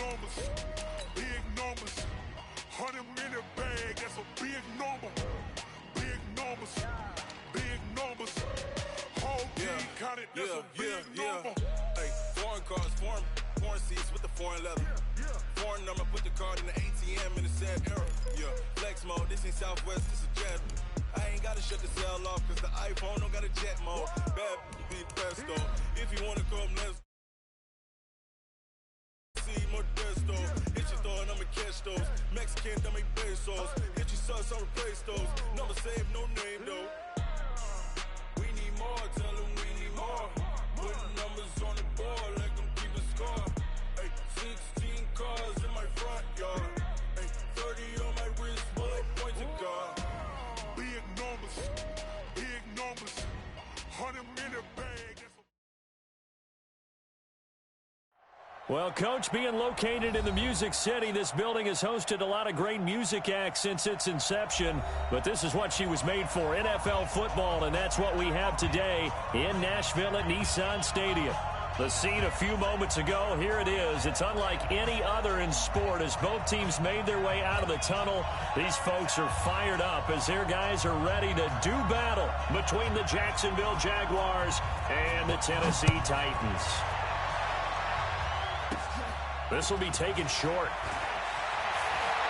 numbers, big numbers. 100 in the bag, that's a big number. Big numbers, big numbers. Whole team counted, that's a big number. Hey, foreign cars, foreign seats with the foreign leather. Foreign number, put the card in the ATM in the sad era. Yeah, flex mode, this ain't Southwest, this is Jet. I ain't gotta shut the cell off, cause the iPhone don't got a jet mode. Bad be the best though. If you wanna come, let's see Modesto. Hit your store and I'ma catch those. Mexican, dummy pesos. Hit your sus, I'll replace those. Number save, no name though. We need more, tell them we need more. Putting numbers on the board, let them keep a score. Hey, 16 cars in my front yard. Hey, 30 on my wrist, bullet point to God. Big numbers, big numbers. 100 in the bag. Well, Coach, being located in the Music City, this building has hosted a lot of great music acts since its inception. But this is what she was made for, NFL football, and that's what we have today in Nashville at Nissan Stadium. The scene a few moments ago, here it is. It's unlike any other in sport as both teams made their way out of the tunnel. These folks are fired up as their guys are ready to do battle between the Jacksonville Jaguars and the Tennessee Titans. This will be taken short.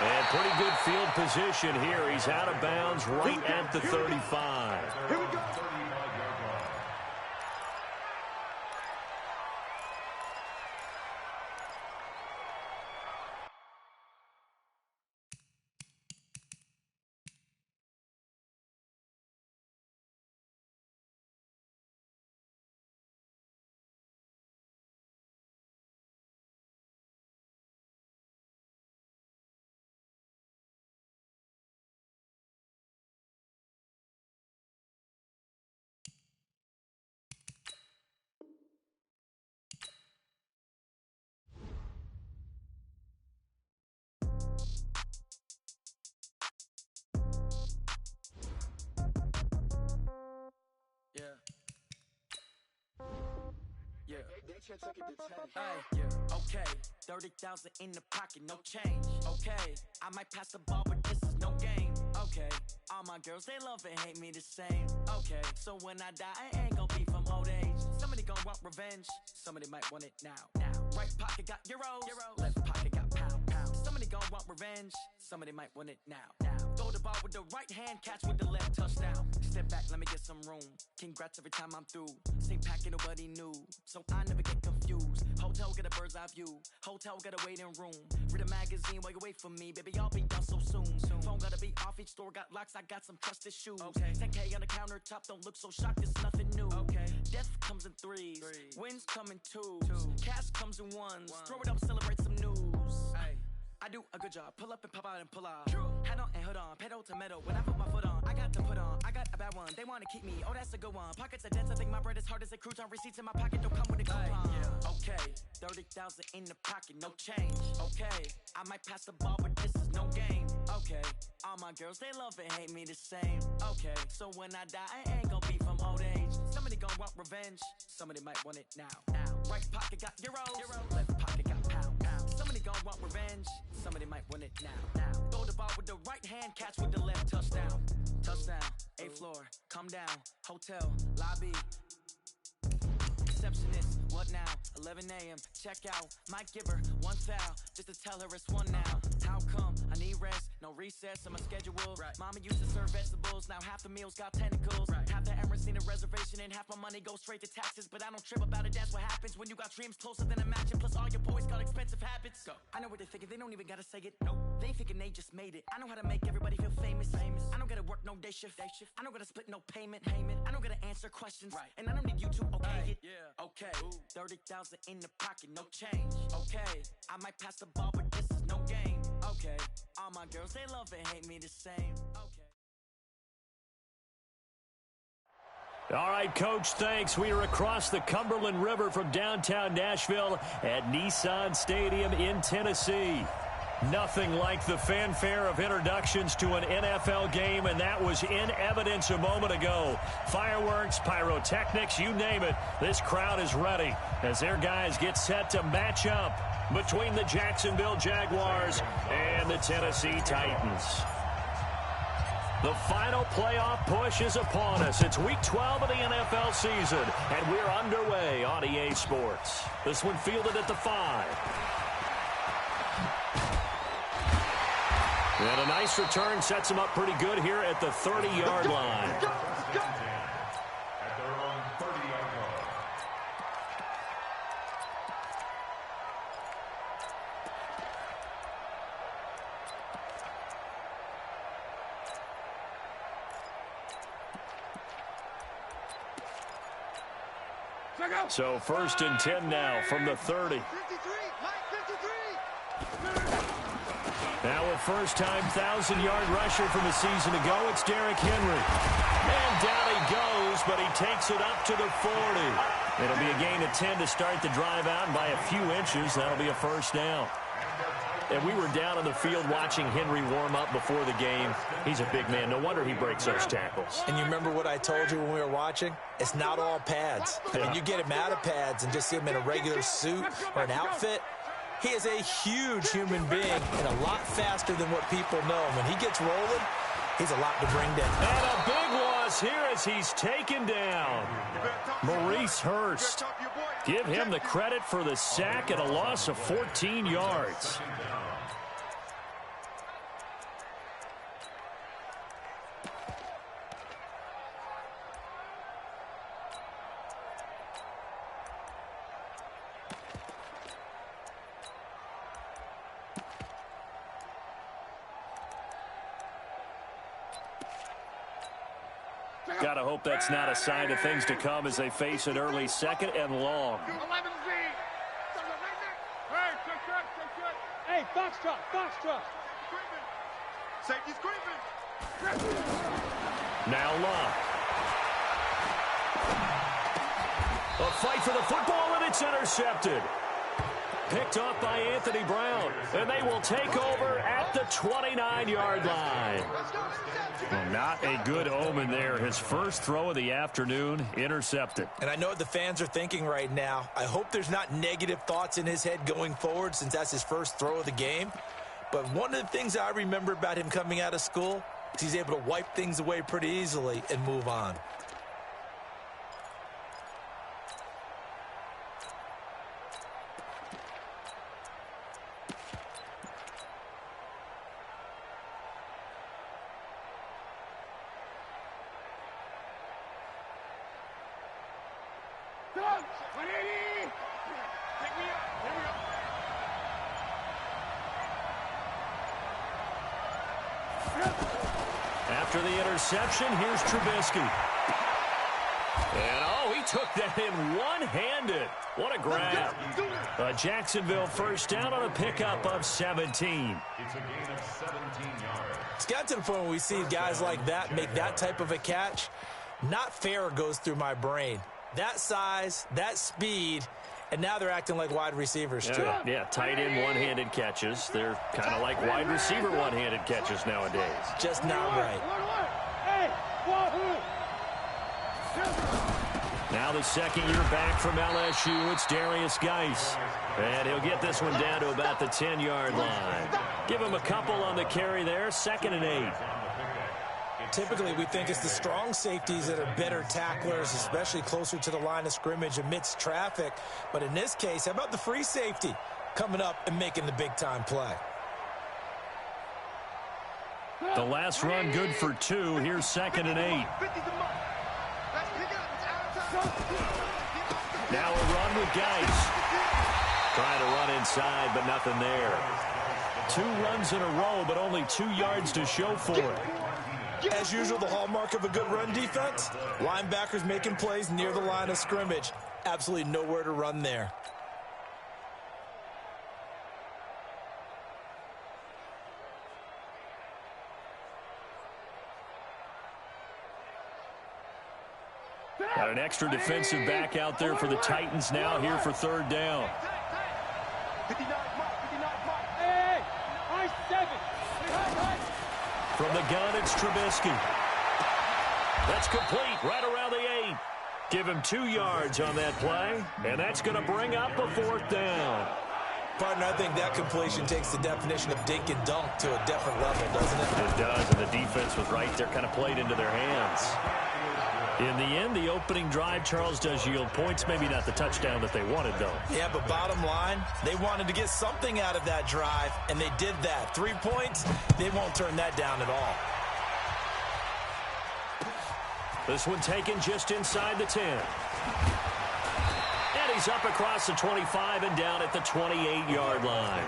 And pretty good field position here. He's out of bounds right at the 35. Here we go. Okay, 30,000 in the pocket, no change. Okay, I might pass the ball, but this is no game. Okay, all my girls, they love and hate me the same. Okay, so when I die, I ain't gonna be from old age. Somebody gonna want revenge, somebody might want it now. Right pocket got euros, left pocket got pound. Somebody gonna want revenge, somebody might want it now. Throw the ball with the right hand, catch with the left, touchdown. Step back, let me get some room. Congrats every time I'm through. Same packet, nobody knew, so I never get confused. Hotel get a bird's eye view, hotel get a waiting room. Read a magazine while you wait for me, baby, I'll be done so soon. Phone gotta be off, each store got locks, I got some trusted shoes. 10K on the countertop, don't look so shocked, it's nothing new. Death comes in threes, wins come in twos, cash comes in ones. Throw it up, celebrate some news. I do a good job, pull up and pop out and pull out. Head on and hood on, pedal to metal. When I put my foot on, I got to put on. I got a bad one, they wanna keep me, oh that's a good one. Pockets are dense, I think my bread is hard as a crouton. Receipts in my pocket don't come with a coupon. Okay, 30,000 in the pocket, no change. Okay, I might pass the ball, but this is no game. Okay, all my girls, they love and hate me the same. Okay, so when I die, I ain't gonna be from old age. Somebody gonna want revenge, somebody might want it now. Right pocket got euros, left pocket got pound. Somebody gonna want revenge, somebody might want it now. Throw the ball with the right hand, catch with the left, touchdown. Touchdown, 8th floor, come down, hotel, lobby. Receptionist, what now? 11 a.m., check out. Might give her one foul, just to tell her it's one now. How come? I need rest, no recess on my schedule. Mama used to serve vegetables, now half the meals got tentacles. Half the Emirates need a reservation and half my money goes straight to taxes. But I don't trip about it, that's what happens when you got dreams closer than a mansion. Plus all your boys got expensive habits. Go. I know what they're thinking, they don't even gotta say it. Nope. They ain't thinking they just made it. I know how to make everybody feel famous. I don't gotta work no day shift. I don't gotta split no payment. I don't gotta answer questions. And I don't need you to okay it. Okay, 30,000 in the pocket, no change. Okay, I might pass the ball, but this is no game. Okay, all my girls, they love and hate me the same. Okay. All right, Coach, thanks. We are across the Cumberland River from downtown Nashville at Nissan Stadium in Tennessee. Nothing like the fanfare of introductions to an NFL game, and that was in evidence a moment ago. Fireworks, pyrotechnics, you name it. This crowd is ready as their guys get set to match up between the Jacksonville Jaguars and the Tennessee Titans. The final playoff push is upon us. It's Week 12 of the NFL season, and we're underway on EA Sports. This one fielded at the 5. And a nice return sets him up pretty good here at the 30-yard line. At their own 30-yard line. So 1st and 10 now from the 30. Now a first-time 1,000-yard rusher from a season ago, it's Derrick Henry. And down he goes, but he takes it up to the 40. It'll be a gain of 10 to start the drive out, and by a few inches, that'll be a first down. And we were down on the field watching Henry warm up before the game. He's a big man. No wonder he breaks those tackles. And you remember what I told you when we were watching? It's not all pads. I mean, you get him out of pads and just see him in a regular suit or an outfit. He is a huge human being and a lot faster than what people know. When he gets rolling, he's a lot to bring down. And a big loss here as he's taken down. Maurice Hurst. Give him the credit for the sack and a loss of 14 yards. Gotta hope that's not a sign of things to come as they face an early 2nd and long. Hey, Foxtrot. Safety's creeping. Now Love. A fight for the football, and it's intercepted. Picked off by Anthony Brown, and they will take over at the 29-yard line. Well, not a good omen there. His first throw of the afternoon, intercepted. And I know what the fans are thinking right now. I hope there's not negative thoughts in his head going forward since that's his first throw of the game. But one of the things I remember about him coming out of school is he's able to wipe things away pretty easily and move on. After the interception, here's Trubisky. And, oh, he took that in one-handed. What a grab. A Jacksonville first down on a pickup of 17. It's a gain of 17 yards. It's got to the point where we see guys like that make that type of a catch. Not fair goes through my brain. That size, that speed, and now they're acting like wide receivers, too. Yeah, tight end one-handed catches. They're kind of like wide receiver one-handed catches nowadays. Just not right. Now the second year back from LSU, it's Darius Geis. And he'll get this one down to about the 10-yard line. Give him a couple on the carry there, 2nd and 8. Typically, we think it's the strong safeties that are better tacklers, especially closer to the line of scrimmage amidst traffic. But in this case, how about the free safety coming up and making the big-time play? The last run good for 2. Here's 2nd and 8. Now a run with Geis. Trying to run inside, but nothing there. 2 runs in a row, but only 2 yards to show for it. As usual, the hallmark of a good run defense, linebackers making plays near the line of scrimmage. Absolutely nowhere to run there. Got an extra defensive back out there for the Titans now here for 3rd down. From the gun, it's Trubisky. That's complete right around the 8. Give him 2 yards on that play, and that's going to bring up a 4th down. Partner, I think that completion takes the definition of dink and dunk to a different level, doesn't it? It does, and the defense was right there, kind of played into their hands. In the end, the opening drive, Charles, does yield points. Maybe not the touchdown that they wanted, though. Yeah, but bottom line, they wanted to get something out of that drive, and they did that. 3 points, they won't turn that down at all. This one taken just inside the 10. And he's up across the 25 and down at the 28-yard line.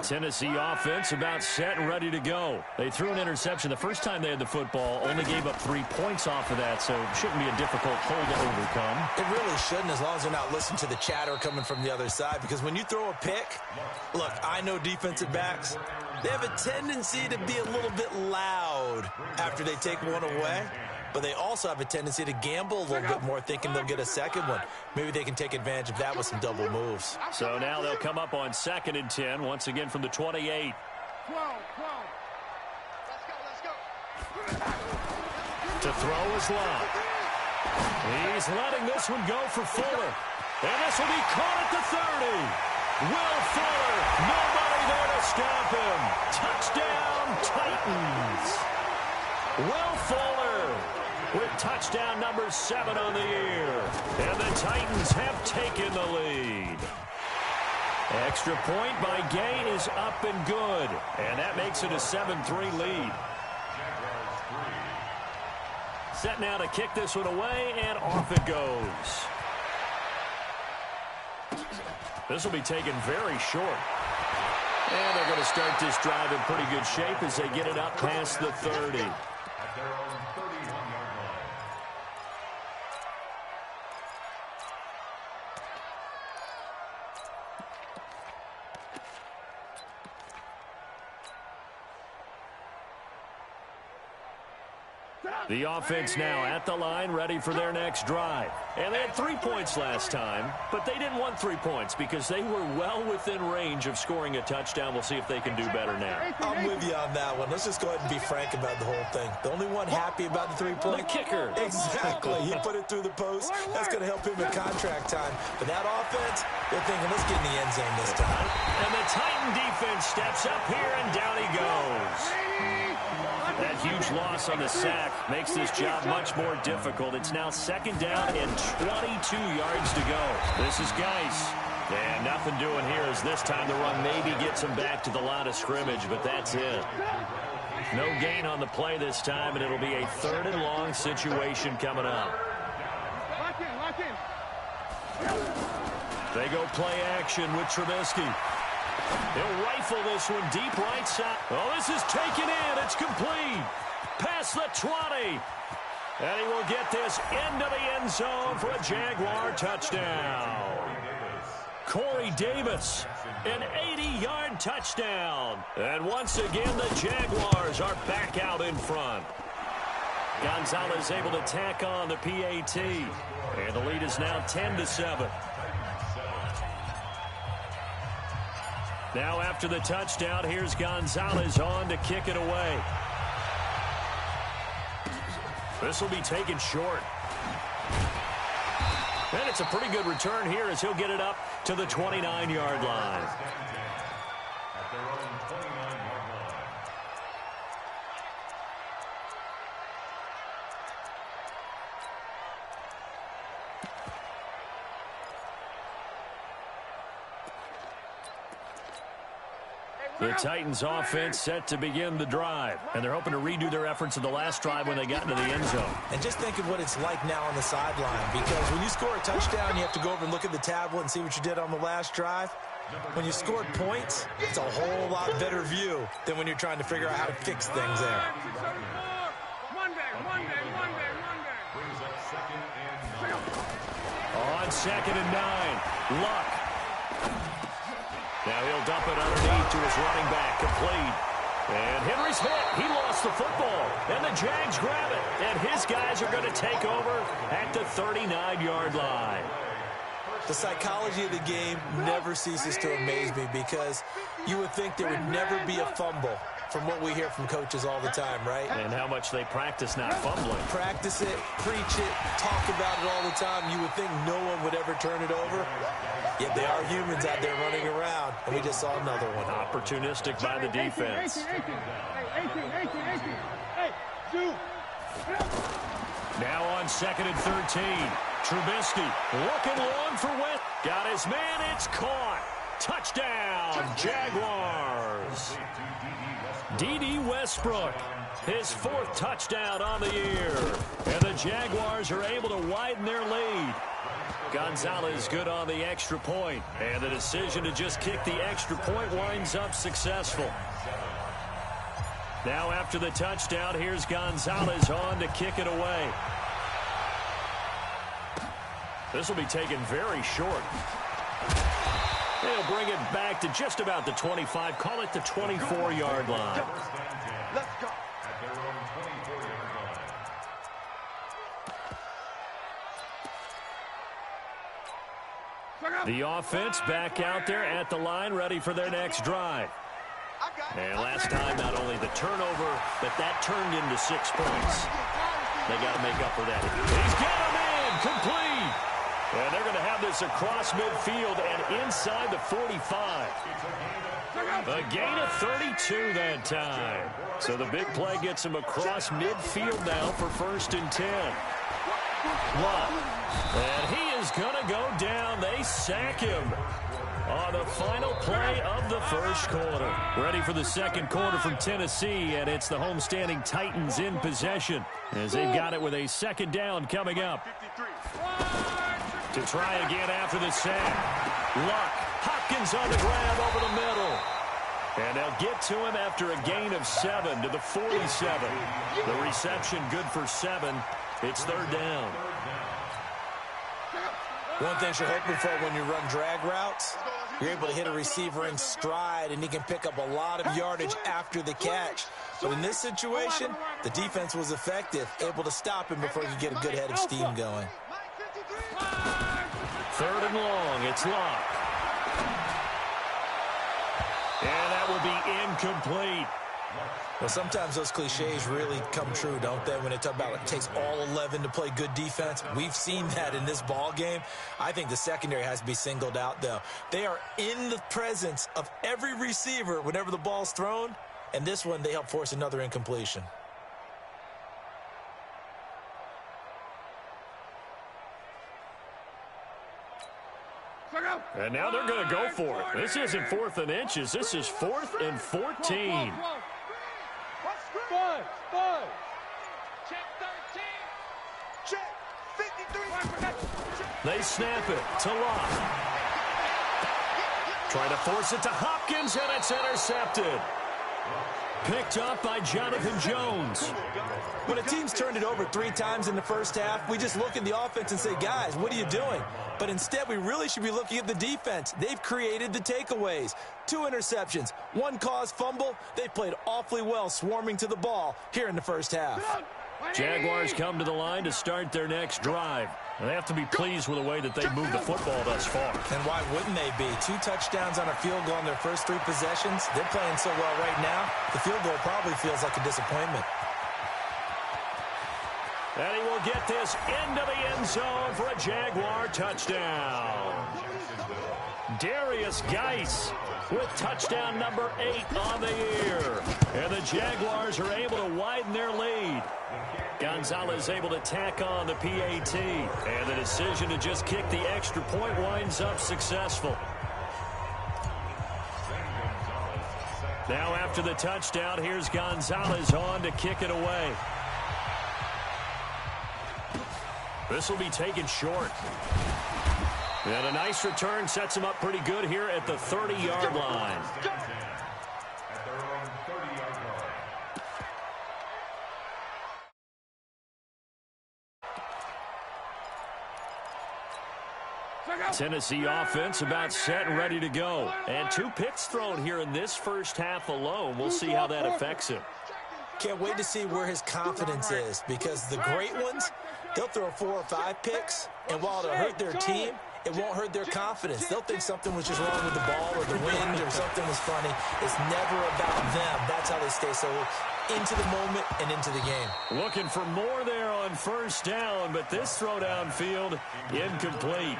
Tennessee offense about set and ready to go. They threw an interception the first time they had the football, only gave up 3 points off of that, so it shouldn't be a difficult hole to overcome. It really shouldn't, as long as they're not listening to the chatter coming from the other side, because when you throw a pick, look, I know defensive backs, they have a tendency to be a little bit loud after they take one away, but they also have a tendency to gamble a little bit more, thinking they'll get a second one. Maybe they can take advantage of that with some double moves. So now they'll come up on 2nd and 10, once again from the 28. 12. Let's go. To throw is Love. He's letting this one go for Fuller. And this will be caught at the 30. Will Fuller, nobody there to stop him. Touchdown, Titans. Will Fuller with touchdown number 7 on the year. And the Titans have taken the lead. Extra point by Gay is up and good. And that makes it a 7-3 lead. Set now to kick this one away, and off it goes. This will be taken very short. And they're going to start this drive in pretty good shape as they get it up past the 30. The offense now at the line, ready for their next drive. And they had 3 points last time, but they didn't want 3 points because they were well within range of scoring a touchdown. We'll see if they can do better now. I'm with you on that one. Let's just go ahead and be frank about the whole thing. The only one happy about the 3-point? The kicker. Exactly. He put it through the post. That's going to help him in contract time. But that offense, they're thinking, let's get in the end zone this time. And the Titan defense steps up here, and down he goes. That huge loss on the sack makes this job much more difficult. It's now 2nd down and 22 yards to go. This is Geis. And nothing doing here as this time the run maybe gets him back to the line of scrimmage, but that's it. No gain on the play this time, and it'll be a 3rd and long situation coming up. Lock in. They go play action with Trubisky. He'll rifle this one deep right side. Oh, this is taken in. It's complete. Past the 20. And he will get this into the end zone for a Jaguar touchdown. Corey Davis, an 80-yard touchdown. And once again, the Jaguars are back out in front. Gonzalez able to tack on the PAT. And the lead is now 10-7. Now after the touchdown, here's Gonzalez on to kick it away. This will be taken short. And it's a pretty good return here as he'll get it up to the 29-yard line. The Titans offense set to begin the drive. And they're hoping to redo their efforts of the last drive when they got into the end zone. And just think of what it's like now on the sideline. Because when you score a touchdown, you have to go over and look at the tablet and see what you did on the last drive. When you scored points, it's a whole lot better view than when you're trying to figure out how to fix things there. Monday. On 2nd and 9, Luck. Now he'll dump it underneath to his running back, complete. And Henry's hit. He lost the football. And the Jags grab it. And his guys are going to take over at the 39-yard line. The psychology of the game never ceases to amaze me because you would think there would never be a fumble from what we hear from coaches all the time, right? And how much they practice not fumbling. Practice it, preach it, talk about it all the time. You would think no one would ever turn it over. Yet they are humans out there running around, and we just saw another one. Opportunistic by the defense. 18. Hey, shoot. Now on 2nd and 13. Trubisky looking long for West. Got his man. It's caught. Touchdown, Jaguars. D.D. Westbrook, his 4th touchdown on the year. And the Jaguars are able to widen their lead. Gonzalez good on the extra point. And the decision to just kick the extra point winds up successful. Now after the touchdown, here's Gonzalez on to kick it away. This will be taken very short. They'll bring it back to just about the 25. Call it the 24-yard line. Let's go. The offense back out there at the line, ready for their next drive. And last time, not only the turnover, but that turned into 6 points. They got to make up for that. He's got him in, complete. And they're going to have this across midfield and inside the 45. A gain of 32 that time. So the big play gets him across midfield now for 1st and 10. And he is going to go down. They sack him on the final play of the 1st quarter. Ready for the 2nd quarter from Tennessee, and it's the homestanding Titans in possession as they've got it with a 2nd down coming up. To try again after the sack. Luck. Hopkins on the grab over the middle. And they'll get to him after a gain of 7 to the 47. The reception good for 7. It's 3rd down. One thing you're hoping for when you run drag routes, you're able to hit a receiver in stride, and he can pick up a lot of yardage after the catch. But in this situation, the defense was effective, able to stop him before he could get a good head of steam going. 3rd and long. It's Luck. And that will be incomplete. Well, sometimes those cliches really come true, don't they, when they talk about it takes all 11 to play good defense. We've seen that in this ball game. I think the secondary has to be singled out, though. They are in the presence of every receiver whenever the ball's thrown, and this one, they help force another incompletion. And now they're going to go for it. This isn't 4th and inches. This is 4th and 14. Five. Check 13. Check 53. They snap it to Luck. Trying to force it to Hopkins, and it's intercepted. Picked up by Jonathan Jones. When a team's turned it over 3 times in the first half, we just look at the offense and say, guys, what are you doing? But instead, we really should be looking at the defense. They've created the takeaways. 2 interceptions, 1 caused fumble. They've played awfully well swarming to the ball here in the first half. Jaguars come to the line to start their next drive. And they have to be pleased with the way that they've moved the football thus far. And why wouldn't they be? 2 touchdowns on a field goal in their first 3 possessions. They're playing so well right now, the field goal probably feels like a disappointment. And he will get this into the end zone for a Jaguar touchdown. Darius Geis with touchdown number 8 on the year. And the Jaguars are able to widen their lead. Gonzalez able to tack on the PAT. And the decision to just kick the extra point winds up successful. Now after the touchdown, here's Gonzalez on to kick it away. This will be taken short. And a nice return sets him up pretty good here at the 30-yard line. Tennessee offense about set and ready to go. And 2 picks thrown here in this first half alone. We'll see how that affects him. Can't wait to see where his confidence is, because the great ones, they'll throw 4 or 5 picks, and while it'll hurt their team, it won't hurt their confidence. They'll think something was just wrong with the ball or the wind or something was funny. It's never about them. That's how they stay so into the moment and into the game. Looking for more there on first down, but this throw downfield incomplete.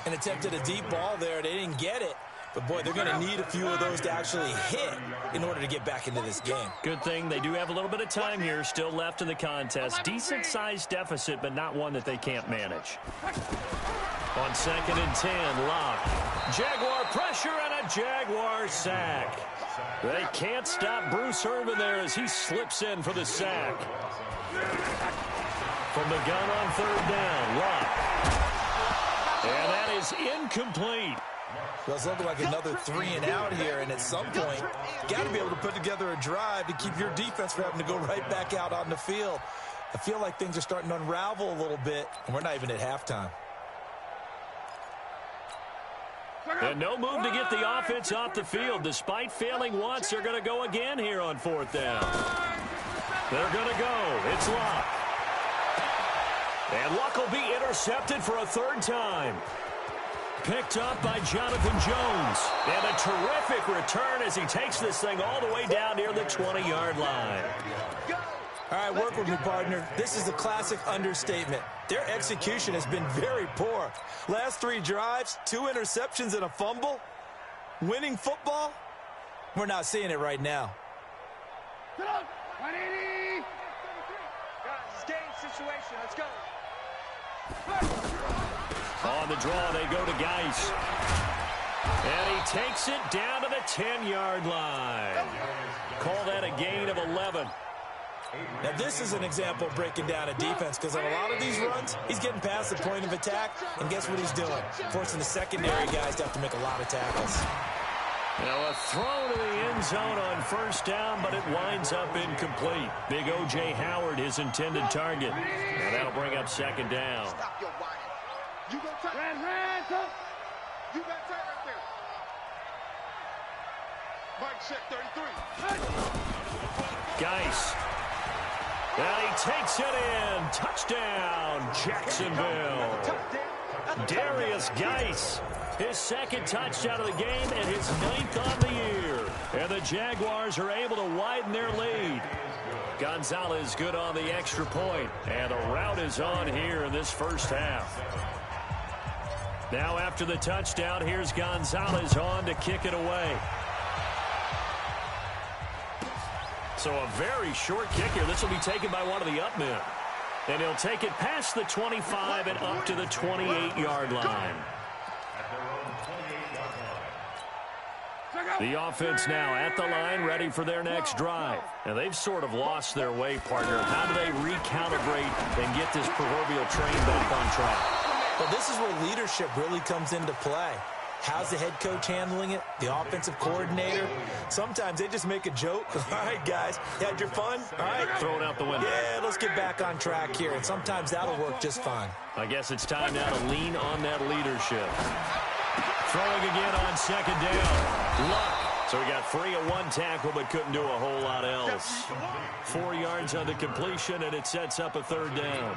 And attempted a deep ball there. They didn't get it. But, boy, they're going to need a few of those to actually hit in order to get back into this game. Good thing they do have a little bit of time here still left in the contest. Decent-sized deficit, but not one that they can't manage. On 2nd and 10, Locke. Jaguar pressure and a Jaguar sack. They can't stop Bruce Irvin there as he slips in for the sack. From the gun on 3rd down, Locke. And that is incomplete. Well, it's looking like another 3 and out here, and at some point, you got to be able to put together a drive to keep your defense from having to go right back out on the field. I feel like things are starting to unravel a little bit, and we're not even at halftime. And no move to get the offense off the field. Despite failing once, they're going to go again here on 4th down. They're going to go. It's Locke. And Locke will be intercepted for a 3rd time. Picked up by Jonathan Jones. And a terrific return as he takes this thing all the way down near the 20-yard line. All right, work with me, partner. This is a classic understatement. Their execution has been very poor. Last 3 drives, 2 interceptions and a fumble. Winning football? We're not seeing it right now. 180. Guys, it's game situation. Let's go. On the draw, they go to Geis. And he takes it down to the 10-yard line. Call that a gain of 11. Now, this is an example of breaking down a defense, because on a lot of these runs, he's getting past the point of attack, and guess what he's doing? Forcing the secondary guys to have to make a lot of tackles. Now, a throw to the end zone on 1st down, but it winds up incomplete. Big O.J. Howard, his intended target. Now, that'll bring up 2nd down. Stop your whining. You go tight. Ran. You got tight right there. Mike check 33. Geis. And he takes it in. Touchdown, Jacksonville. Darius Geis. His 2nd touchdown of the game and his 9th on the year. And the Jaguars are able to widen their lead. Gonzalez good on the extra point. And the rout is on here in this first half. Now after the touchdown, here's Gonzalez on to kick it away. So a very short kick here. This will be taken by one of the up men. And he'll take it past the 25 and up to the 28-yard line. The offense now at the line, ready for their next drive. And they've sort of lost their way, partner. How do they recalibrate and get this proverbial train back on track? Well, this is where leadership really comes into play. How's the head coach handling it? The offensive coordinator? Sometimes they just make a joke. All right, guys, you had your fun? All right. Throw it out the window. Yeah, let's get back on track here. And sometimes that'll work just fine. I guess it's time now to lean on that leadership. Throwing again on 2nd down. Luck. So he got free of 1 tackle but couldn't do a whole lot else. 4 yards on the completion, and it sets up a 3rd down.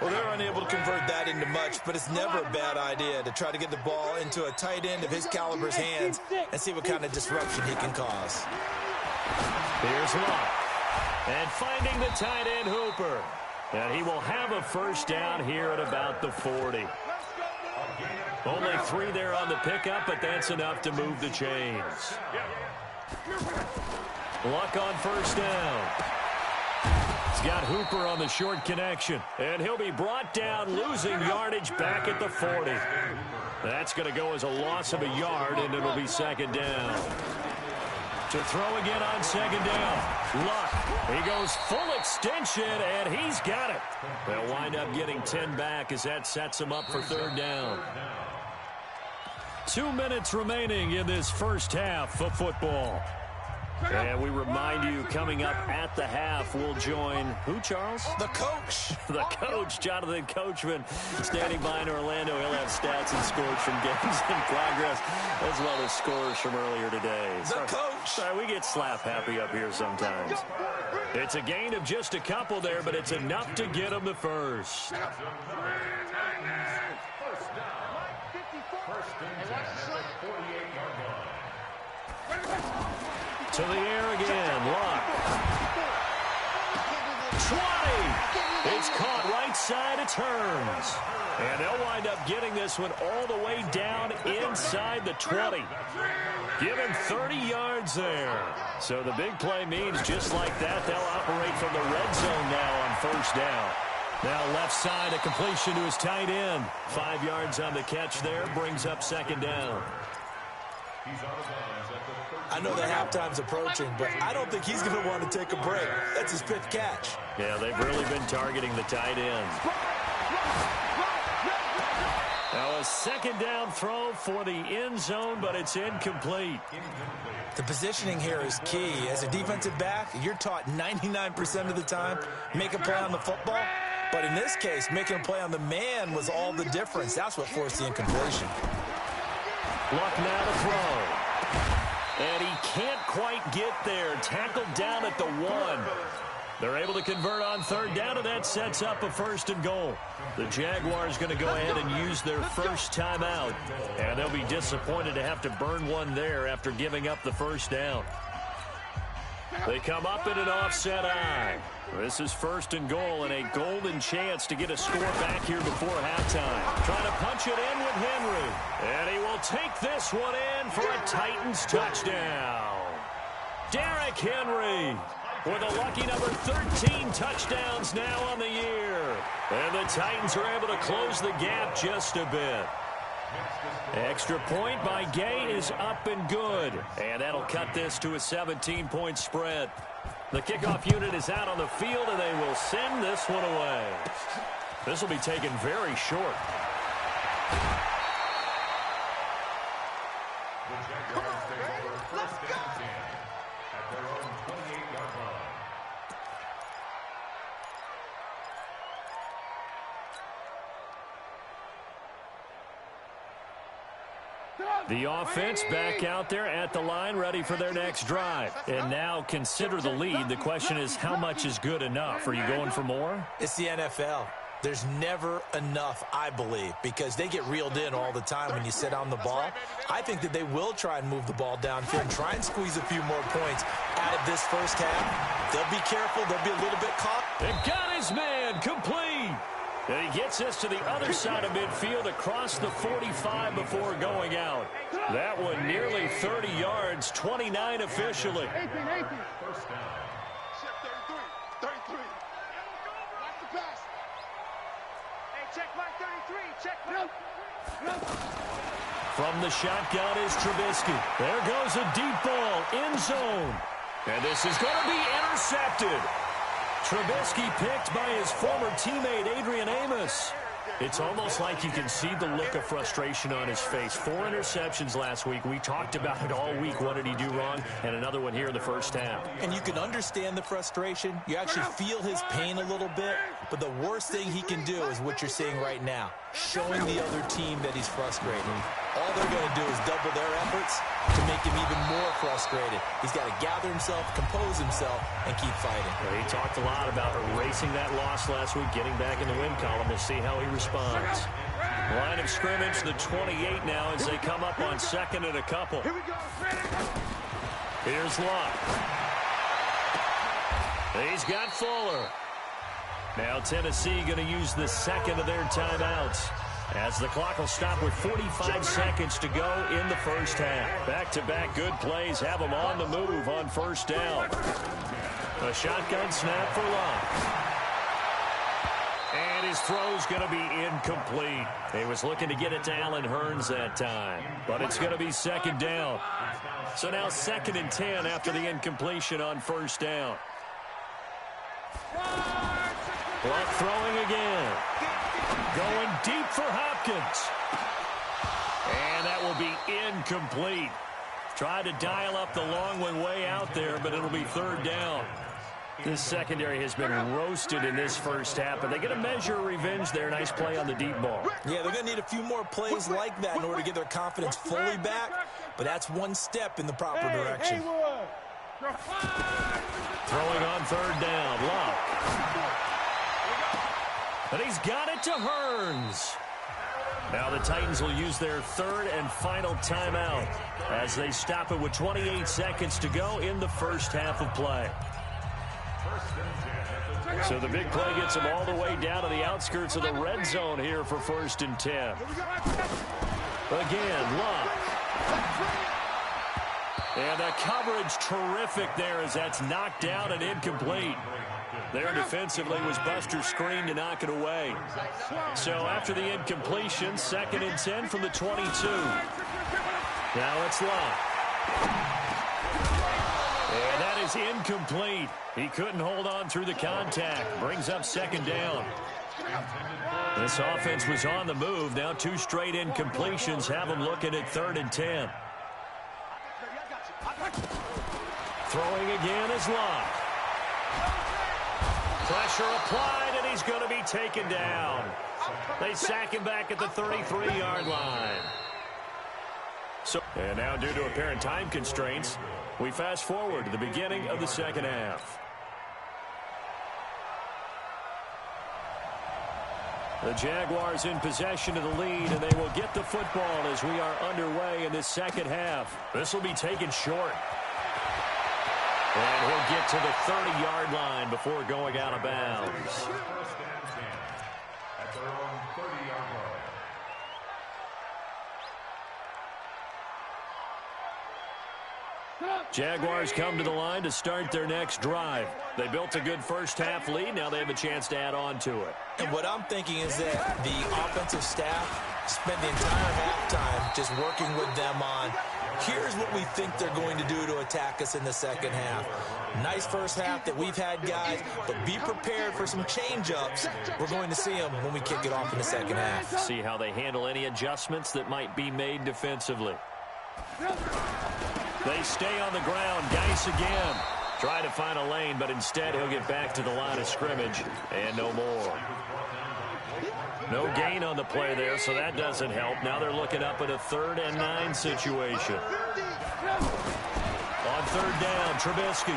Well, they're unable to convert that into much, but it's never a bad idea to try to get the ball into a tight end of his caliber's hands and see what kind of disruption he can cause. Here's Luck. And finding the tight end Hooper. And he will have a 1st down here at about the 40. Only 3 there on the pickup, but that's enough to move the chains. Luck on 1st down. He's got Hooper on the short connection. And he'll be brought down, losing yardage back at the 40. That's going to go as a loss of a yard, and it'll be 2nd down. To throw again on 2nd down. Luck. He goes full extension, and he's got it. They'll wind up getting 10 back as that sets him up for 3rd down. 2 minutes remaining in this first half of football. And we remind you, coming up at the half, we'll join who, Charles? The coach. The coach, Jonathan Coachman, standing by in Orlando. He'll have stats and scores from games in progress, as well as scores from earlier today. The coach. Sorry, we get slap happy up here sometimes. It's a gain of just a couple there, but it's enough to get them the first. To the air again. Luck. 20. It's caught right side. It turns. And they'll wind up getting this one all the way down inside the 20. Give him 30 yards there. So the big play means just like that, they'll operate from the red zone now on first down. Now left side, a completion to his tight end. 5 yards on the catch there, brings up second down. I know the halftime's approaching, but I don't think he's going to want to take a break. That's his fifth catch. Yeah, they've really been targeting the tight end. Now a second down throw for the end zone, but it's incomplete. The positioning here is key. As a defensive back, you're taught 99% of the time, make a play on the football. But in this case, making a play on the man was all the difference. That's what forced the incompletion. Luck now to throw. And he can't quite get there. Tackled down at the 1. They're able to convert on third down, and that sets up a first and goal. The Jaguars going to go ahead and use their first timeout. And they'll be disappointed to have to burn one there after giving up the first down. They come up in an offset eye. This is first and goal and a golden chance to get a score back here before halftime. Trying to punch it in with Henry. And he will take this one in for a Titans touchdown. Derrick Henry with a lucky number 13 touchdowns now on the year. And the Titans are able to close the gap just a bit. Extra point by Gay is up and good. And that'll cut this to a 17-point spread. The kickoff unit is out on the field, and they will send this one away. This will be taken very short. Come on, man. Let's go. At their own 28-yard line. The offense back out there at the line, ready for their next drive. And now consider the lead. The question is, how much is good enough? Are you going for more? It's the NFL. There's never enough, I believe, because they get reeled in all the time when you sit on the ball. I think that they will try and move the ball downfield and try and squeeze a few more points out of this first half. They'll be careful. They'll be a little bit caught. They've got his man complete. And he gets us to the other side of midfield across the 45 before going out. That one nearly 30 yards, 29 officially. 18. First down. 33. Watch the pass. Hey, check mark 33. Check mark. From the shotgun is Trubisky. There goes a deep ball, end zone. And this is going to be intercepted. Trubisky picked by his former teammate, Adrian Amos. It's almost like you can see the look of frustration on his face. 4 interceptions last week. We talked about it all week. What did he do wrong? And another one here in the first half. And you can understand the frustration. You actually feel his pain a little bit. But the worst thing he can do is what you're seeing right now, showing the other team that he's frustrated. All they're going to do is double their efforts to make him even more frustrated. He's got to gather himself, compose himself, and keep fighting. Well, he talked a lot about erasing that loss last week, getting back in the win column. We'll see how he responds. Line of scrimmage, the 28 now as they come up on second and a couple. Here we go. Here's Luck. He's got Fuller. Now Tennessee going to use the second of their timeouts, as the clock will stop with 45 seconds to go in the first half. Back-to-back good plays have them on the move on first down. A shotgun snap for Luck. And his throw's going to be incomplete. He was looking to get it to Allen Hurns that time, but it's going to be second down. So now 2nd and 10 after the incompletion on first down. Luck throwing again. Going deep for Hopkins. And that will be incomplete. Tried to dial up the long one way out there, but it'll be third down. This secondary has been roasted in this first half, but they get a measure of revenge there. Nice play on the deep ball. Yeah, they're going to need a few more plays like that in order to get their confidence fully back, but that's one step in the proper direction. Throwing on third down, Luck. And he's got it to Hearns. Now the Titans will use their third and final timeout as they stop it with 28 seconds to go in the first half of play. So the big play gets them all the way down to the outskirts of the red zone here for 1st and 10. Again, Luck. And the coverage terrific there as that's knocked down and incomplete. There defensively was Buster Screen to knock it away. So after the incompletion, 2nd and 10 from the 22. Now it's Luck. And that is incomplete. He couldn't hold on through the contact. Brings up 2nd down. This offense was on the move. Now 2 straight incompletions have them looking at 3rd and 10. Throwing again is Luck. Pressure applied, and he's going to be taken down. They sack him back at the 33-yard line. And now, due to apparent time constraints, we fast forward to the beginning of the second half. The Jaguars in possession of the lead, and they will get the football as we are underway in this second half. This will be taken short. And he'll get to the 30-yard line before going out of bounds. At their own 30-yard line. Jaguars come to the line to start their next drive. They built a good first half lead. Now they have a chance to add on to it. And what I'm thinking is that the offensive staff spent the entire halftime just working with them on, here's what we think they're going to do to attack us in the second half. Nice first half that we've had, guys, but be prepared for some change-ups. We're going to see them when we kick it off in the second half. See how they handle any adjustments that might be made defensively. They stay on the ground. Geis again. Try to find a lane, but instead he'll get back to the line of scrimmage and no more. No gain on the play there, so that doesn't help. Now they're looking up at a 3rd and 9 situation. On 3rd down, Trubisky.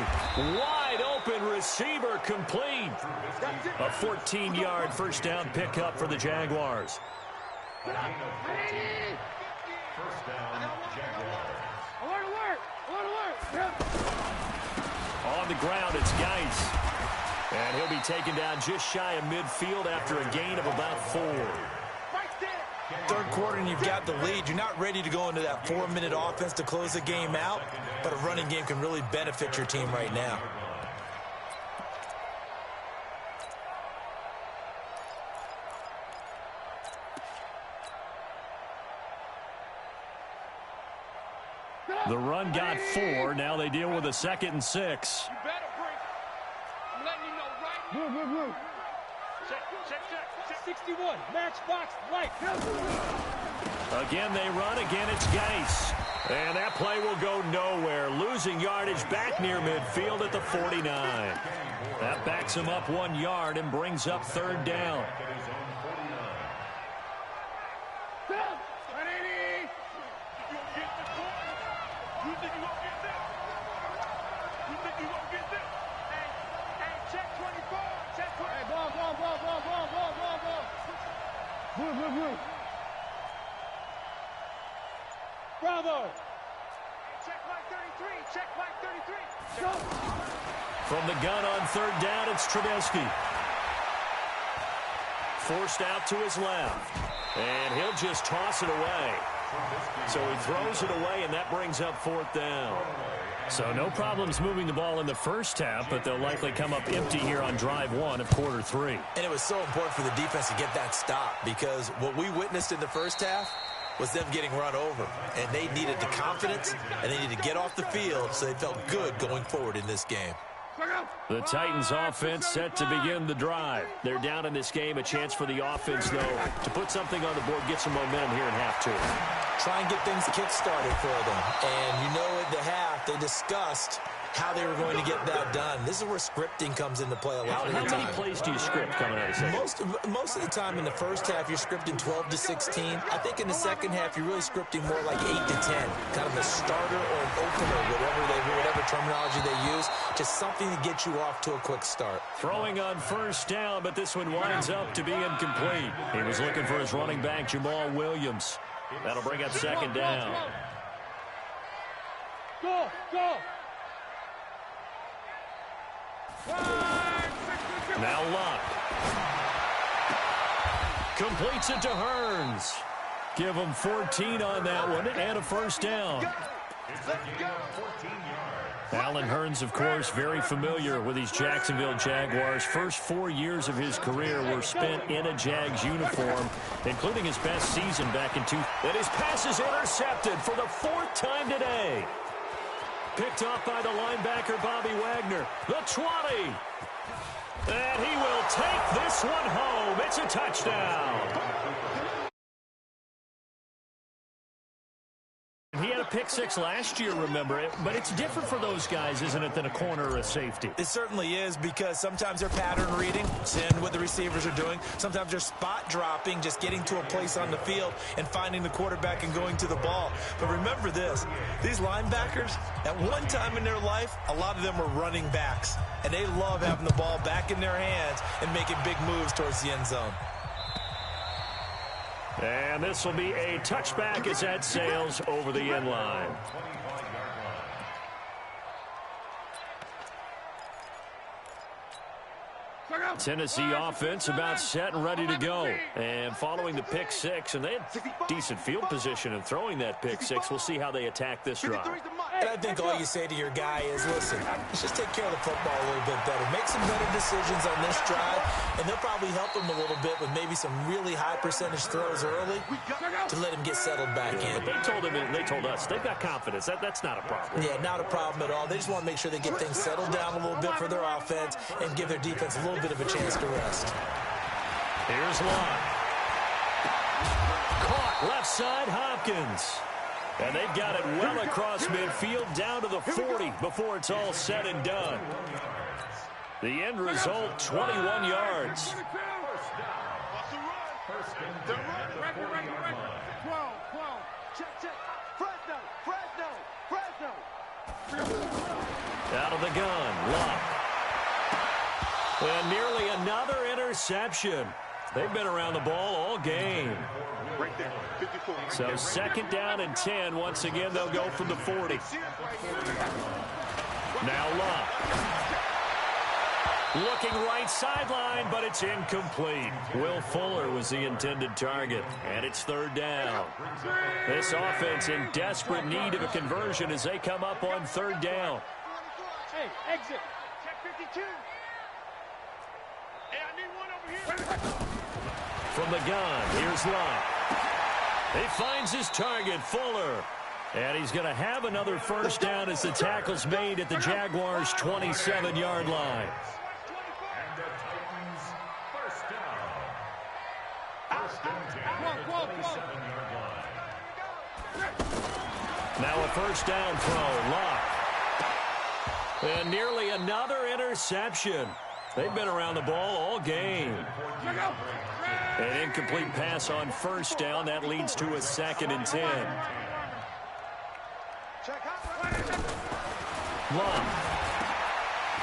Wide open receiver complete. A 14-yard first down pickup for the Jaguars. First down, Jaguars. On the ground, it's Geis. And he'll be taken down just shy of midfield after a gain of about 4. Third quarter and you've got the lead. You're not ready to go into that 4-minute offense to close the game out, but a running game can really benefit your team right now. The run got 4. Now they deal with a 2nd and 6. You better break. I'm letting you know right now. Move. Check. 61. Matchbox light. Again, they run. Again, it's Geis. And that play will go nowhere. Losing yardage back near midfield at the 49. That backs him up 1 yard and brings up 3rd down. Move. Bravo. Check mark 33. Check mark 33. Go. From the gun on 3rd down, it's Trubisky. Forced out to his left. And he'll just toss it away. So he throws it away, and that brings up 4th down. So no problems moving the ball in the first half, but they'll likely come up empty here on drive 1 of quarter 3. And it was so important for the defense to get that stop, because what we witnessed in the first half was them getting run over. And they needed the confidence, and they needed to get off the field so they felt good going forward in this game. The Titans offense set to begin the drive. They're down in this game. A chance for the offense, though, to put something on the board, get some momentum here in half 2. try and get things kick-started for them. And you know at the half, they discussed how they were going to get that done. This is where scripting comes into play a lot of the time. How many plays do you script coming out of second? Most of the time in the first half, you're scripting 12 to 16. I think in the second half, you're really scripting more like 8 to 10. Kind of a starter or an opener, whatever terminology they use. Just something to get you off to a quick start. Throwing on first down, but this one winds up to be incomplete. He was looking for his running back, Jamal Williams. That'll bring up second down. Go, go. Now Luck. Completes it to Hearns. Give him 14 on that one and a first down. Allen Hearns, of course, very familiar with these Jacksonville Jaguars. First 4 years of his career were spent in a Jags uniform, including his best season back in 2000. And his pass is intercepted for the 4th time today. Picked off by the linebacker, Bobby Wagner. The 20. And he will take this one home. It's a touchdown. He had a pick six last year, remember it, but it's different for those guys, isn't it, than a corner or a safety? It certainly is, because sometimes they're pattern reading, seeing what the receivers are doing. Sometimes they're spot dropping, just getting to a place on the field and finding the quarterback and going to the ball. But remember this, these linebackers, at one time in their life, a lot of them were running backs, and they love having the ball back in their hands and making big moves towards the end zone. And this will be a touchback as that sails over the end line. Tennessee offense about set and ready to go. And following the pick six, and they had decent field position in throwing that pick six. We'll see how they attack this drive. And I think all you say to your guy is, listen, let's just take care of the football a little bit better. Make some better decisions on this drive, and they'll probably help him a little bit with maybe some really high percentage throws early to let him get settled back in. But they told him, and they told us, they've got confidence. That's not a problem. Yeah, not a problem at all. They just want to make sure they get things settled down a little bit for their offense and give their defense a little bit of a chance to rest. Here's Lott. Caught left side, Hopkins. And they've got it well across midfield down to the 40 before it's all said and done. The end result, 21 yards. Out of the gun, Luck. And nearly another interception. They've been around the ball all game. So second down and 10. Once again, they'll go from the 40. Now Luck. Looking right sideline, but it's incomplete. Will Fuller was the intended target, and it's third down. This offense in desperate need of a conversion as they come up on third down. Hey, exit. Check 52. Hey, I need one over here. From the gun, here's Luck. He finds his target, Fuller. And he's going to have another first down as the tackle's made at the Jaguars' 27-yard line. Now a first down throw, Luck. And nearly another interception. They've been around the ball all game. An incomplete pass on first down. That leads to a second and 10. Luck.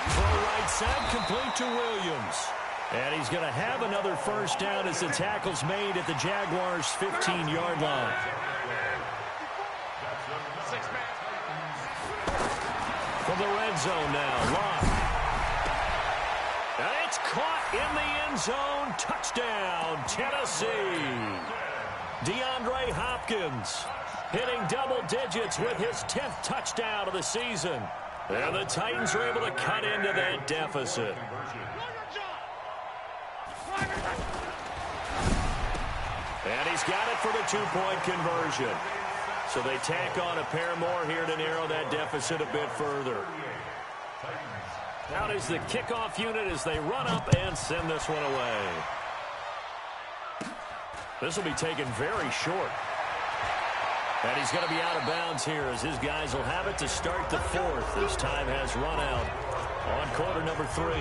Throw right side, complete to Williams. And he's going to have another first down as the tackle's made at the Jaguars' 15-yard line. From the red zone now, Luck. And it's caught in the end zone. Touchdown, Tennessee. DeAndre Hopkins hitting double digits with his 10th touchdown of the season. And the Titans are able to cut into that deficit. And he's got it for the two-point conversion. So they tack on a pair more here to narrow that deficit a bit further. Out is the kickoff unit as they run up and send this one away. This will be taken very short. And he's going to be out of bounds here as his guys will have it to start the fourth. This time has run out on quarter number 3.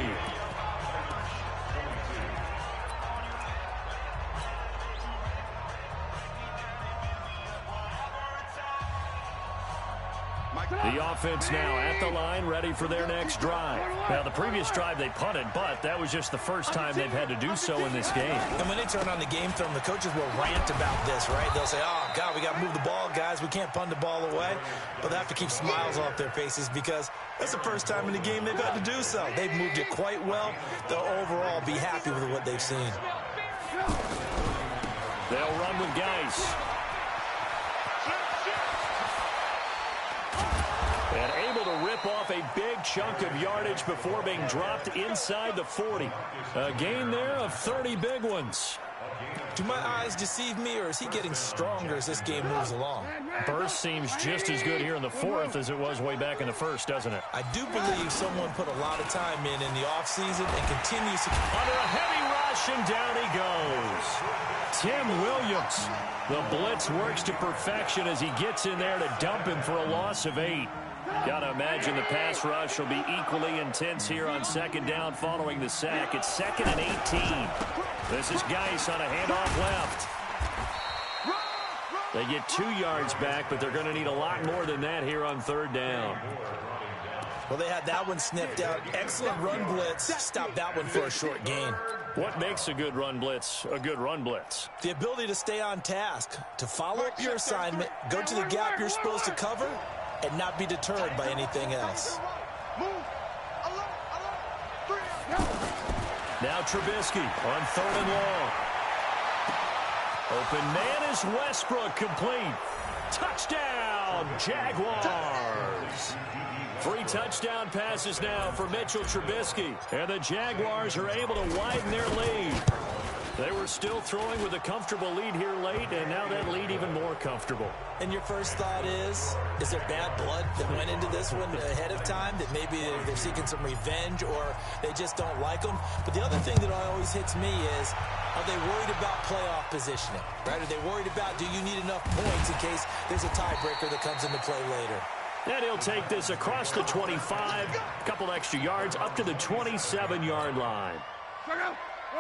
The offense now at the line, ready for their next drive. Now, the previous drive they punted, but that was just the first time they've had to do so in this game. And when they turn on the game film, the coaches will rant about this, right? They'll say, oh, God, we got to move the ball, guys. We can't punt the ball away. But they have to keep smiles off their faces because that's the first time in the game they've had to do so. They've moved it quite well. They'll overall be happy with what they've seen. They'll run with Geis. And able to rip off a big chunk of yardage before being dropped inside the 40. A gain there of 30 big ones. Do my eyes deceive me, or is he getting stronger as this game moves along? Burst seems just as good here in the fourth as it was way back in the first, doesn't it? I do believe someone put a lot of time in the offseason and continues to... Under a heavy rush, and down he goes. Tim Williams. The blitz works to perfection as he gets in there to dump him for a loss of 8. Gotta imagine the pass rush will be equally intense here on second down following the sack. It's 2nd and 18. This is Geis on a handoff left. They get 2 yards back, but they're going to need a lot more than that here on 3rd down. Well, they had that one sniffed out. Excellent run blitz. Stop that one for a short gain. What makes a good run blitz a good run blitz? The ability to stay on task, to follow up your assignment, go to the gap you're supposed to cover, and not be deterred by anything else. Now Trubisky on 3rd and long. Open man is Westbrook, complete. Touchdown, Jaguars. 3 touchdown passes now for Mitchell Trubisky. And the Jaguars are able to widen their lead. They were still throwing with a comfortable lead here late, and now that lead even more comfortable. And your first thought is there bad blood that went into this one ahead of time, that maybe they're seeking some revenge or they just don't like them? But the other thing that always hits me is, are they worried about playoff positioning? Right? Are they worried about, do you need enough points in case there's a tiebreaker that comes into play later? And he'll take this across the 25, a couple extra yards, up to the 27-yard line.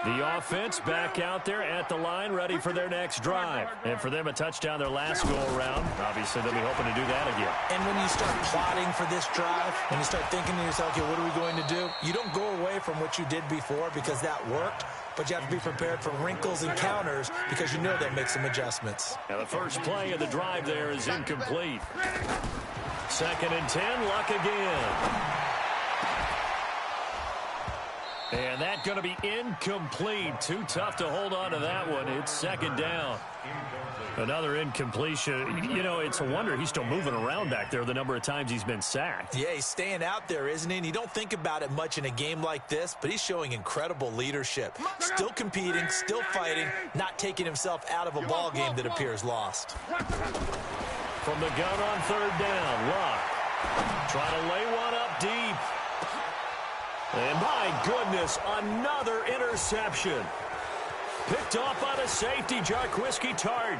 The offense back out there at the line, ready for their next drive. And for them, a touchdown their last go-around. Obviously, they'll be hoping to do that again. And when you start plotting for this drive, when you start thinking to yourself, okay, what are we going to do? You don't go away from what you did before because that worked, but you have to be prepared for wrinkles and counters because you know they'll make some adjustments. Now, the first play of the drive there is incomplete. 2nd and 10, Luck again. And that's going to be incomplete. Too tough to hold on to that one. It's 2nd down. Another incompletion. You know, it's a wonder he's still moving around back there the number of times he's been sacked. Yeah, he's staying out there, isn't he? And you don't think about it much in a game like this, but he's showing incredible leadership. Still competing, still fighting, not taking himself out of a ball game that appears lost. From the gun on 3rd down, Luck trying to lay one up deep. And my goodness, another interception. Picked off by the safety, Jarquiski Tart.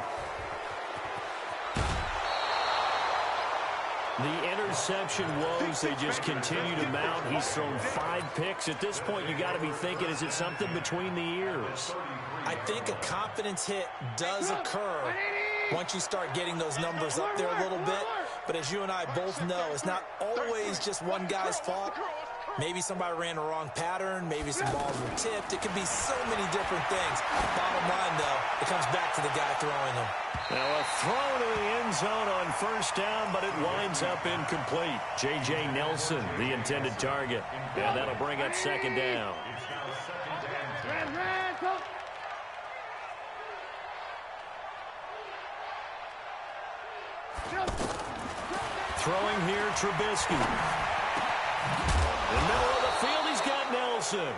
The interception woes, they just continue to mount. He's thrown 5 picks. At this point, you got to be thinking, is it something between the ears? I think a confidence hit does occur once you start getting those numbers up there a little bit. But as you and I both know, it's not always just one guy's fault. Maybe somebody ran the wrong pattern. Maybe some balls were tipped. It could be so many different things. Bottom line, though, it comes back to the guy throwing them. Now a throw to the end zone on 1st down, but it winds up incomplete. J.J. Nelson, the intended target. And that'll bring up 2nd down. Throwing here, Trubisky. In the middle of the field, he's got Nelson.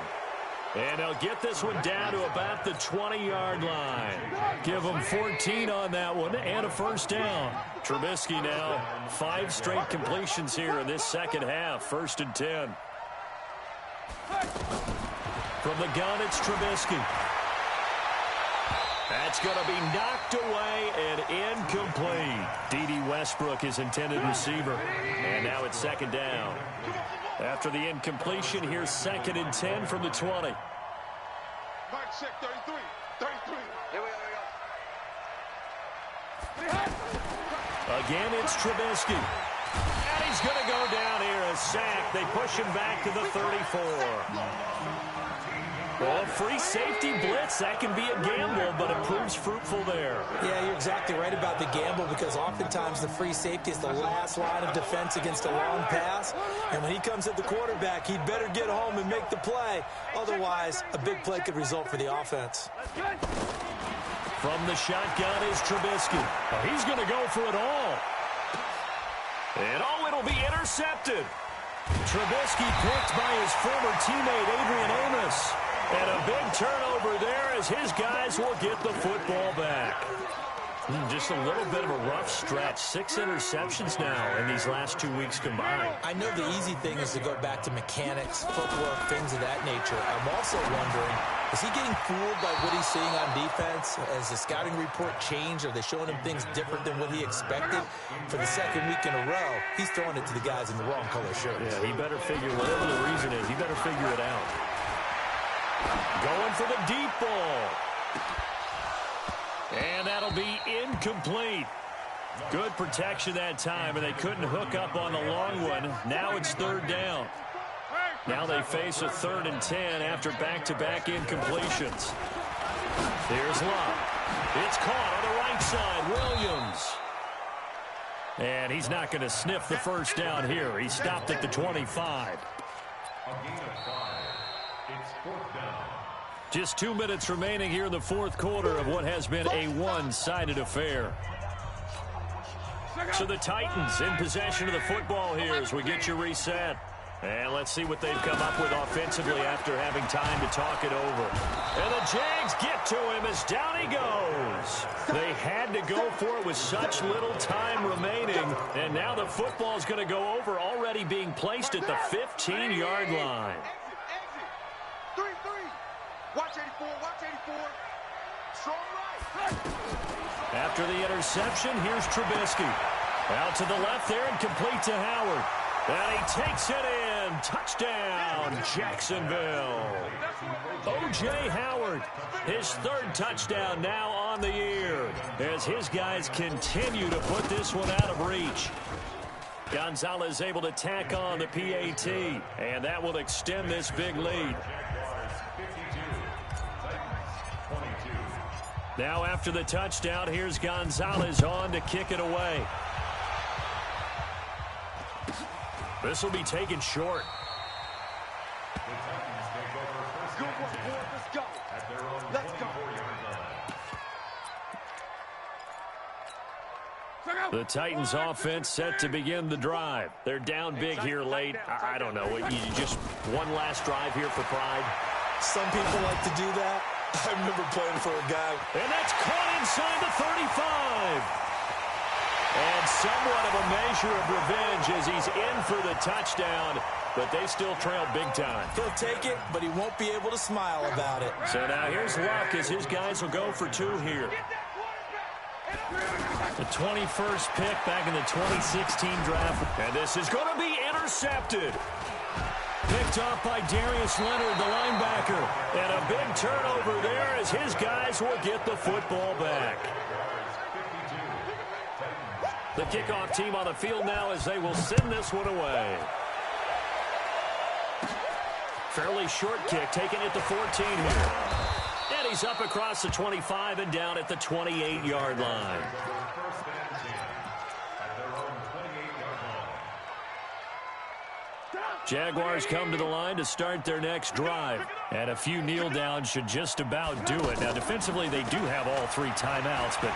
And they'll get this one down to about the 20-yard line. Give them 14 on that one and a 1st down. Trubisky now 5 straight completions here in this second half. 1st and 10. From the gun, it's Trubisky. That's going to be knocked away and incomplete. D.D. Westbrook is intended receiver. And now it's second down. After the incompletion, here's 2nd and 10 from the 20. Mike, check 33. 33. Here we go. Again, it's Trubisky. And he's going to go down here, a sack. They push him back to the 34. Well, free safety blitz, that can be a gamble, but it proves fruitful there. Yeah, you're exactly right about the gamble because oftentimes the free safety is the last line of defense against a long pass. And when he comes at the quarterback, he'd better get home and make the play. Otherwise, a big play could result for the offense. From the shotgun is Trubisky. He's going to go for it all. And it'll be intercepted. Trubisky picked by his former teammate Adrian Amos. And a big turnover there as his guys will get the football back. Just a little bit of a rough stretch. 6 interceptions now in these last 2 weeks combined. I know the easy thing is to go back to mechanics, footwork, things of that nature. I'm also wondering, is he getting fooled by what he's seeing on defense? Has the scouting report changed? Are they showing him things different than what he expected? For the 2nd week in a row, he's throwing it to the guys in the wrong color shirts. Yeah, he better figure, whatever the reason is, he better figure it out. Going for the deep ball. And that'll be incomplete. Good protection that time, and they couldn't hook up on the long one. Now it's 3rd down. Now they face a 3rd and 10 after back-to-back incompletions. Here's Love. It's caught on the right side. Williams. And he's not going to sniff the first down here. He stopped at the 25. A gain of 5. It's 4th down. Just 2 minutes remaining here in the 4th quarter of what has been a one-sided affair. So the Titans in possession of the football here as we get you reset. And let's see what they've come up with offensively after having time to talk it over. And the Jags get to him as down he goes. They had to go for it with such little time remaining. And now the football's going to go over, already being placed at the 15-yard line. Watch 84, watch 84. Strong right. After the interception, here's Trubisky. Out to the left there and complete to Howard. And he takes it in. Touchdown, Jacksonville. O.J. Howard, his 3rd touchdown now on the year as his guys continue to put this one out of reach. Gonzalez able to tack on the PAT, and that will extend this big lead. Now after the touchdown, here's Gonzalez on to kick it away. This will be taken short. Let's go. Let's go. The Titans offense set to begin the drive. They're down big here late. I don't know. You just one last drive here for pride. Some people like to do that. I remember playing for a guy. And that's caught inside the 35. And somewhat of a measure of revenge as he's in for the touchdown, but they still trail big time. He'll take it, but he won't be able to smile about it. So now here's Luck as his guys will go for 2 here. The 21st pick back in the 2016 draft. And this is going to be intercepted. Picked off by Darius Leonard, the linebacker. And a big turnover there as his guys will get the football back. The kickoff team on the field now as they will send this one away. Fairly short kick, taken at the 14 here. And he's up across the 25 and down at the 28-yard line. Jaguars come to the line to start their next drive. And a few kneel downs should just about do it. Now, defensively, they do have all 3 timeouts, but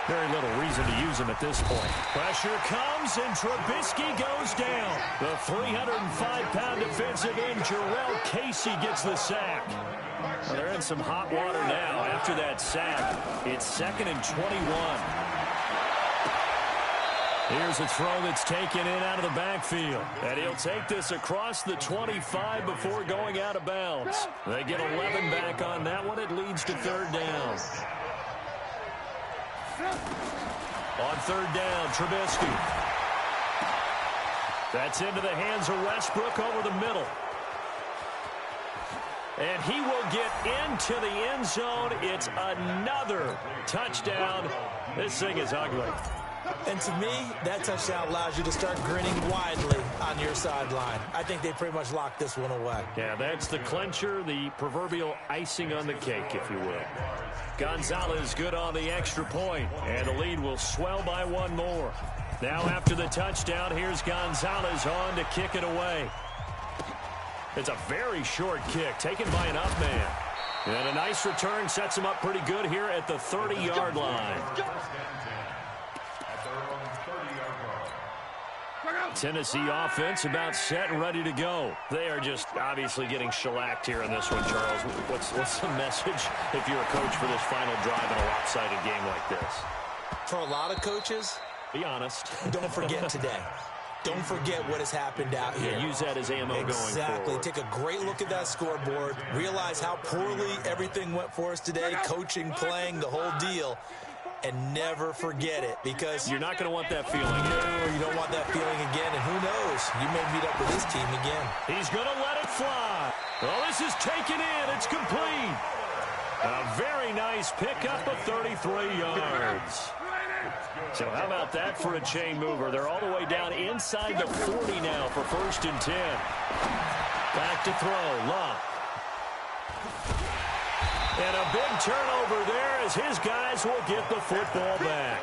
very little reason to use them at this point. Pressure comes, and Trubisky goes down. The 305-pound defensive end, Jarrell Casey, gets the sack. Well, they're in some hot water now after that sack. It's 2nd and 21. Here's a throw that's taken in out of the backfield. And he'll take this across the 25 before going out of bounds. They get 11 back on that one. It leads to 3rd down. On third down, Trubisky. That's into the hands of Westbrook over the middle. And he will get into the end zone. It's another touchdown. This thing is ugly. And to me, that touchdown allows you to start grinning widely on your sideline. I think they pretty much locked this one away. Yeah, that's the clincher, the proverbial icing on the cake, if you will. Gonzalez good on the extra point, and the lead will swell by one more. Now after the touchdown, here's Gonzalez on to kick it away. It's a very short kick taken by an up man. And a nice return sets him up pretty good here at the 30-yard line. Tennessee offense about set and ready to go. They are just obviously getting shellacked here in this one, Charles. What's the message if you're a coach for this final drive in a lopsided game like this? For a lot of coaches, be honest. Don't forget today. Don't forget what has happened out here. Yeah, use that as ammo going forward. Exactly. Take a great look at that scoreboard. Realize how poorly everything went for us today. Coaching, playing, the whole deal. And never forget it, because you're not going to want that feeling. No, you don't want that feeling again. And who knows? You may meet up with this team again. He's going to let it fly. Well, this is taken in. It's complete. A very nice pickup of 33 yards. So how about that for a chain mover? They're all the way down inside the 40 now for 1st and 10. Back to throw. Love. And a big turnover there as his guys will get the football back.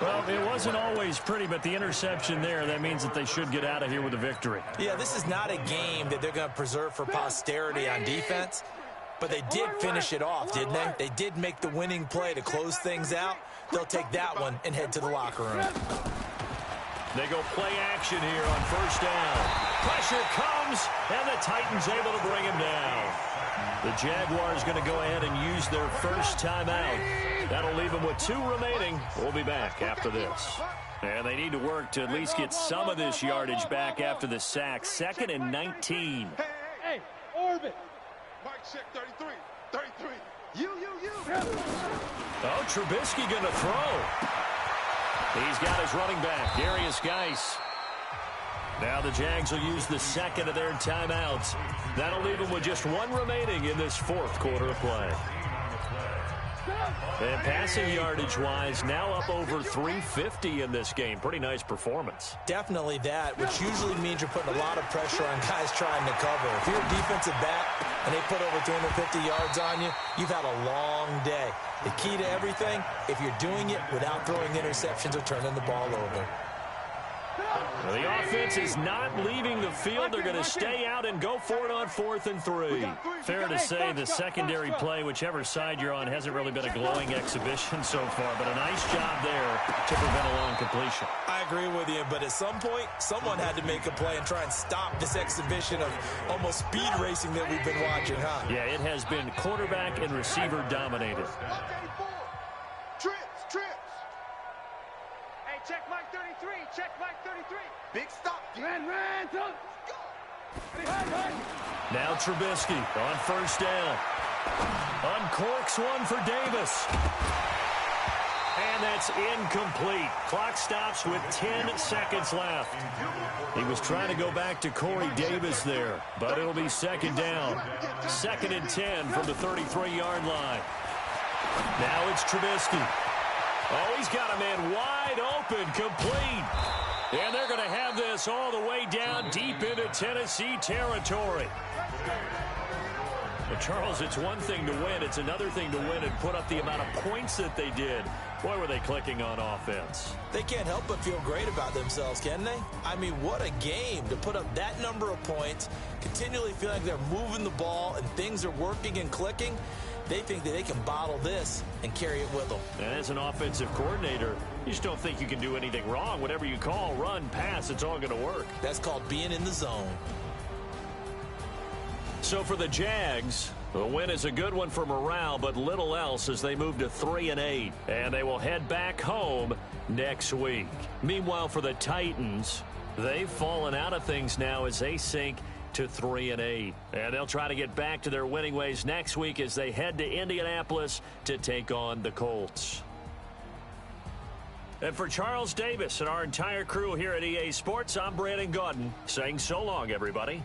Well, it wasn't always pretty, but the interception there, that means that they should get out of here with a victory. Yeah, this is not a game that they're going to preserve for posterity on defense, but they did finish it off, didn't they? They did make the winning play to close things out. They'll take that one and head to the locker room. They go play action here on 1st down. Pressure comes, and the Titans able to bring him down. The Jaguars going to go ahead and use their first timeout. That'll leave them with 2 remaining. We'll be back after this. And they need to work to at least get some of this yardage back after the sack. 2nd and 19. Hey, Orbit. Mike check 33. 33. You. Oh, Trubisky going to throw. He's got his running back, Darius Geis. Now the Jags will use the 2nd of their timeouts. That'll leave them with just 1 remaining in this 4th quarter of play. And passing yardage-wise, now up over 350 in this game. Pretty nice performance. Definitely that, which usually means you're putting a lot of pressure on guys trying to cover. If you're a defensive back and they put over 250 yards on you, you've had a long day. The key to everything, if you're doing it without throwing interceptions or turning the ball over. Well, the offense is not leaving the field. They're going to stay out and go for it on 4th and 3. Fair to say the secondary play, whichever side you're on, hasn't really been a glowing exhibition so far, but a nice job there to prevent a long completion. I agree with you, but at some point, someone had to make a play and try and stop this exhibition of almost speed racing that we've been watching, huh? Yeah, it has been quarterback and receiver dominated. Trips. Hey, check Mike 33. Check Mike 33. Big stop. Run. Now Trubisky on 1st down. Uncorks one for Davis. And that's incomplete. Clock stops with 10 seconds left. He was trying to go back to Corey Davis there, but it'll be 2nd down. 2nd and 10 from the 33-yard line. Now it's Trubisky. Oh, he's got a man wide open, complete. And they're going to have this all the way down deep into Tennessee territory. But, Charles, it's one thing to win. It's another thing to win and put up the amount of points that they did. Boy, were they clicking on offense. They can't help but feel great about themselves, can they? I mean, what a game to put up that number of points, continually feel like they're moving the ball and things are working and clicking. They think that they can bottle this and carry it with them. And as an offensive coordinator, you just don't think you can do anything wrong. Whatever you call, run, pass, it's all going to work. That's called being in the zone. So for the Jags, the win is a good one for morale, but little else as they move to 3-8. And they will head back home next week. Meanwhile, for the Titans, they've fallen out of things now as they sink to 3-8. And they'll try to get back to their winning ways next week as they head to Indianapolis to take on the Colts. And for Charles Davis and our entire crew here at EA Sports, I'm Brandon Gaudin saying so long, everybody.